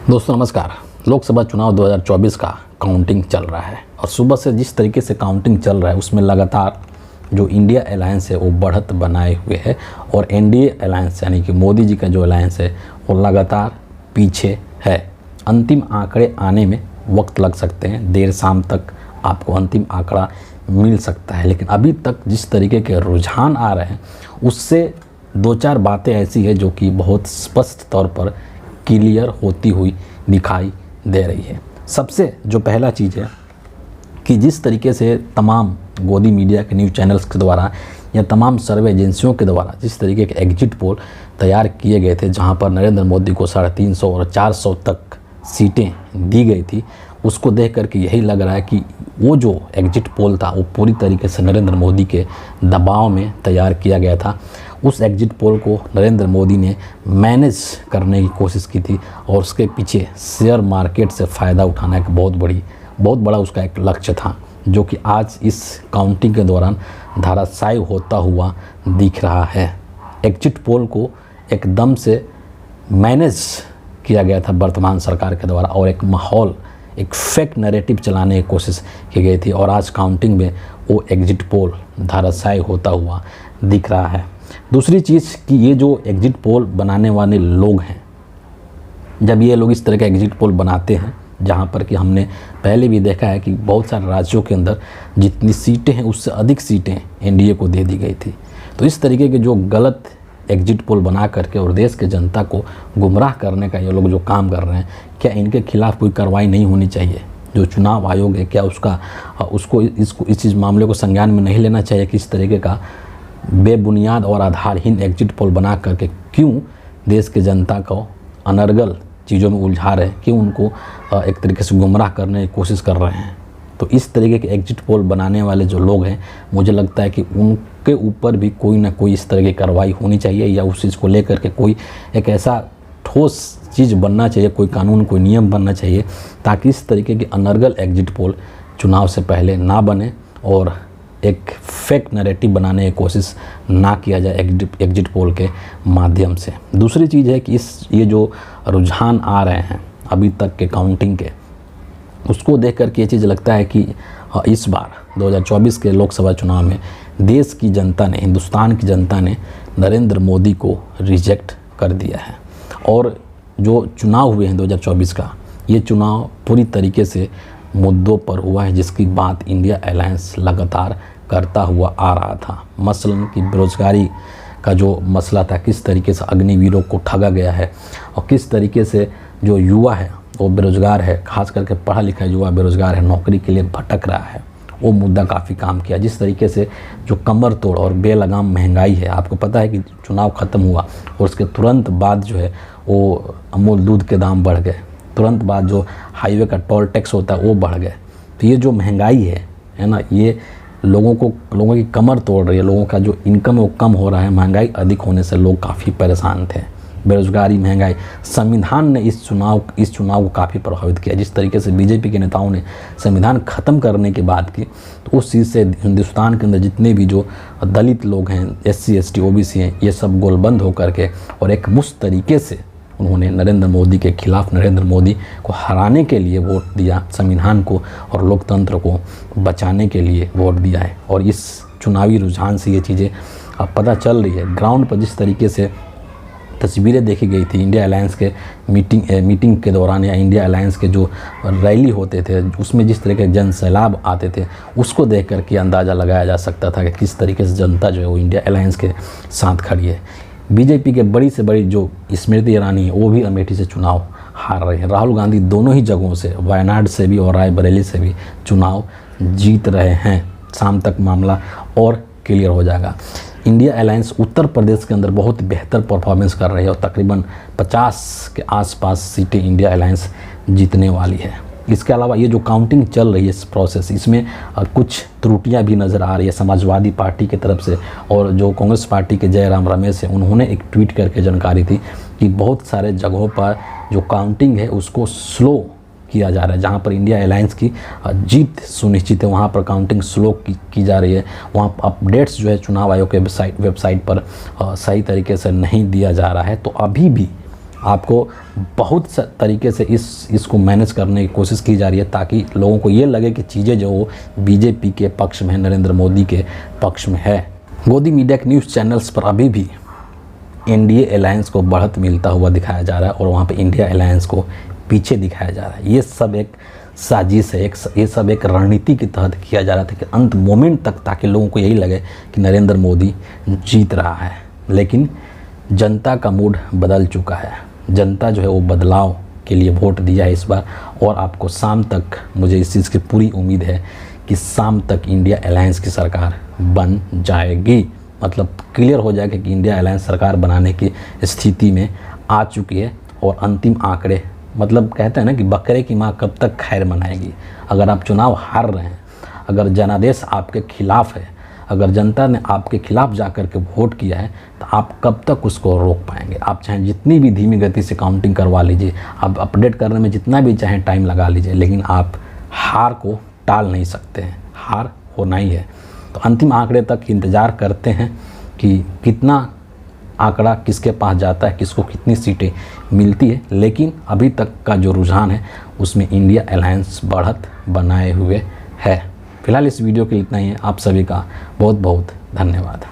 दोस्तों नमस्कार। लोकसभा चुनाव 2024 का काउंटिंग चल रहा है और सुबह से जिस तरीके से काउंटिंग चल रहा है उसमें लगातार जो इंडिया अलायंस है वो बढ़त बनाए हुए है और एनडीए अलायंस यानी कि मोदी जी का जो अलायंस है वो लगातार पीछे है। अंतिम आंकड़े आने में वक्त लग सकते हैं, देर शाम तक आपको अंतिम आंकड़ा मिल सकता है, लेकिन अभी तक जिस तरीके के रुझान आ रहे हैं उससे दो चार बातें ऐसी है जो कि बहुत स्पष्ट तौर पर क्लियर होती हुई दिखाई दे रही है। सबसे जो पहला चीज़ है कि जिस तरीके से तमाम गोदी मीडिया के न्यूज़ चैनल्स के द्वारा या तमाम सर्वे एजेंसियों के द्वारा जिस तरीके के एग्जिट पोल तैयार किए गए थे, जहां पर नरेंद्र मोदी को 350 और 400 तक सीटें दी गई थी, उसको देख करके यही लग रहा है कि वो जो एग्जिट पोल था वो पूरी तरीके से नरेंद्र मोदी के दबाव में तैयार किया गया था। उस एग्जिट पोल को नरेंद्र मोदी ने मैनेज करने की कोशिश की थी और उसके पीछे शेयर मार्केट से फ़ायदा उठाना एक बहुत बड़ा उसका एक लक्ष्य था, जो कि आज इस काउंटिंग के दौरान धराशायी होता हुआ दिख रहा है। एग्जिट पोल को एकदम से मैनेज किया गया था वर्तमान सरकार के द्वारा और एक माहौल, एक फेक नैरेटिव चलाने की कोशिश की गई थी और आज काउंटिंग में वो एग्जिट पोल धराशायी होता हुआ दिख रहा है। दूसरी चीज़ कि ये जो एग्जिट पोल बनाने वाले लोग हैं, जब ये लोग इस तरह का एग्जिट पोल बनाते हैं जहाँ पर कि हमने पहले भी देखा है कि बहुत सारे राज्यों के अंदर जितनी सीटें हैं उससे अधिक सीटें एनडीए को दे दी गई थी, तो इस तरीके के जो गलत एग्जिट पोल बना करके और देश के जनता को गुमराह करने का ये लोग जो काम कर रहे हैं, क्या इनके खिलाफ़ कोई कार्रवाई नहीं होनी चाहिए? जो चुनाव आयोग है क्या उसको इस मामले को संज्ञान में नहीं लेना चाहिए कि इस तरीके का बेबुनियाद और आधारहीन एग्जिट पोल बना करके क्यों देश के जनता को अनर्गल चीज़ों में उलझा रहे हैं, क्यों उनको एक तरीके से गुमराह करने की कोशिश कर रहे हैं? तो इस तरीके के एग्जिट पोल बनाने वाले जो लोग हैं, मुझे लगता है कि उनके ऊपर भी कोई ना कोई इस तरह की कार्रवाई होनी चाहिए या उस चीज़ को लेकर के कोई एक ऐसा ठोस चीज़ बनना चाहिए, कोई कानून, कोई नियम बनना चाहिए ताकि इस तरीके की अनर्गल एग्जिट पोल चुनाव से पहले ना बने और एक फेक नैरेटिव बनाने की कोशिश ना किया जाए एग्जिट पोल के माध्यम से। दूसरी चीज़ है कि ये जो रुझान आ रहे हैं अभी तक के काउंटिंग के, उसको देख कर के ये चीज़ लगता है कि इस बार 2024 के लोकसभा चुनाव में देश की जनता ने, हिंदुस्तान की जनता ने नरेंद्र मोदी को रिजेक्ट कर दिया है और जो चुनाव हुए हैं 2024 का, ये चुनाव पूरी तरीके से मुद्दों पर हुआ है जिसकी बात इंडिया अलायंस लगातार करता हुआ आ रहा था। मसलन कि बेरोजगारी का जो मसला था, किस तरीके से अग्निवीरों को ठगा गया है और किस तरीके से जो युवा है वो बेरोजगार है, खास करके पढ़ा लिखा युवा बेरोजगार है, नौकरी के लिए भटक रहा है, वो मुद्दा काफ़ी काम किया। जिस तरीके से जो कमर तोड़ और बेलगाम महंगाई है, आपको पता है कि चुनाव ख़त्म हुआ और उसके तुरंत बाद जो है वो अमूल दूध के दाम बढ़ गए, तुरंत बाद जो हाईवे का टोल टैक्स होता है वो बढ़ गए। तो ये जो महंगाई है ना, ये लोगों की कमर तोड़ रही है, लोगों का जो इनकम है वो कम हो रहा है। महंगाई अधिक होने से लोग काफ़ी परेशान थे, बेरोजगारी, महंगाई। संविधान ने इस चुनाव को काफ़ी प्रभावित किया। जिस तरीके से बीजेपी के नेताओं ने संविधान ख़त्म करने की बात की, तो उस चीज़ से हिंदुस्तान के अंदर जितने भी जो दलित लोग हैं, SC ST OBC हैं, ये सब गोलबंद होकर के और एक मुश्त तरीके से उन्होंने नरेंद्र मोदी के खिलाफ, नरेंद्र मोदी को हराने के लिए वोट दिया, संविधान को और लोकतंत्र को बचाने के लिए वोट दिया है। और इस चुनावी रुझान से ये चीज़ें अब पता चल रही है। ग्राउंड पर जिस तरीके से तस्वीरें देखी गई थी इंडिया अलायंस के मीटिंग के दौरान या इंडिया अलायंस के जो रैली होते थे, उसमें जिस तरह के जन सैलाब आते थे, उसको देख कर के अंदाज़ा लगाया जा सकता था कि किस तरीके से जनता जो है वो इंडिया अलायंस के साथ खड़ी है। बीजेपी के बड़ी से बड़ी जो स्मृति ईरानी है वो भी अमेठी से चुनाव हार रहे हैं। राहुल गांधी दोनों ही जगहों से, वायनाड से भी और रायबरेली से भी चुनाव जीत रहे हैं। शाम तक मामला और क्लियर हो जाएगा। इंडिया अलायंस उत्तर प्रदेश के अंदर बहुत बेहतर परफॉर्मेंस कर रही है और तकरीबन 50 के आसपास सीटें इंडिया अलायंस जीतने वाली है। इसके अलावा ये जो काउंटिंग चल रही है इस प्रोसेस, इसमें कुछ त्रुटियां भी नज़र आ रही है समाजवादी पार्टी की तरफ से। और जो कांग्रेस पार्टी के जयराम रमेश हैं, उन्होंने एक ट्वीट करके जानकारी दी कि बहुत सारे जगहों पर जो काउंटिंग है उसको स्लो किया जा रहा है। जहाँ पर इंडिया अलायंस की जीत सुनिश्चित है वहाँ पर काउंटिंग स्लो की जा रही है। वहाँ अपडेट्स जो है चुनाव आयोग के वेबसाइट पर सही तरीके से नहीं दिया जा रहा है। तो अभी भी आपको बहुत तरीके से इसको मैनेज करने की कोशिश की जा रही है, ताकि लोगों को ये लगे कि चीज़ें जो बीजेपी के पक्ष में है, नरेंद्र मोदी के पक्ष में है। गोदी मीडिया के न्यूज़ चैनल्स पर अभी भी एनडीए अलायंस को बढ़त मिलता हुआ दिखाया जा रहा है और वहाँ पे इंडिया अलायंस को पीछे दिखाया जा रहा है। ये सब एक साजिश है, ये सब एक रणनीति के तहत किया जा रहा था कि अंत मोमेंट तक, ताकि लोगों को यही लगे कि नरेंद्र मोदी जीत रहा है। लेकिन जनता का मूड बदल चुका है, जनता जो है वो बदलाव के लिए वोट दिया है इस बार। और आपको शाम तक, मुझे इस चीज़ की पूरी उम्मीद है कि शाम तक इंडिया अलायंस की सरकार बन जाएगी, मतलब क्लियर हो जाएगा कि इंडिया अलायंस सरकार बनाने की स्थिति में आ चुकी है। और अंतिम आंकड़े, मतलब कहते हैं ना कि बकरे की माँ कब तक खैर मनाएगी। अगर आप चुनाव हार रहे हैं, अगर जनादेश आपके खिलाफ है, अगर जनता ने आपके खिलाफ जा कर के वोट किया है, तो आप कब तक उसको रोक पाएंगे। आप चाहे जितनी भी धीमी गति से काउंटिंग करवा लीजिए, आप अपडेट करने में जितना भी चाहे टाइम लगा लीजिए, लेकिन आप हार को टाल नहीं सकते हैं, हार होना ही है। तो अंतिम आंकड़े तक इंतज़ार करते हैं कि कितना आंकड़ा किसके पास जाता है, किसको कितनी सीटें मिलती है। लेकिन अभी तक का जो रुझान है उसमें इंडिया अलायंस बढ़त बनाए हुए है। फिलहाल इस वीडियो के लिए इतना ही है। आप सभी का बहुत बहुत धन्यवाद।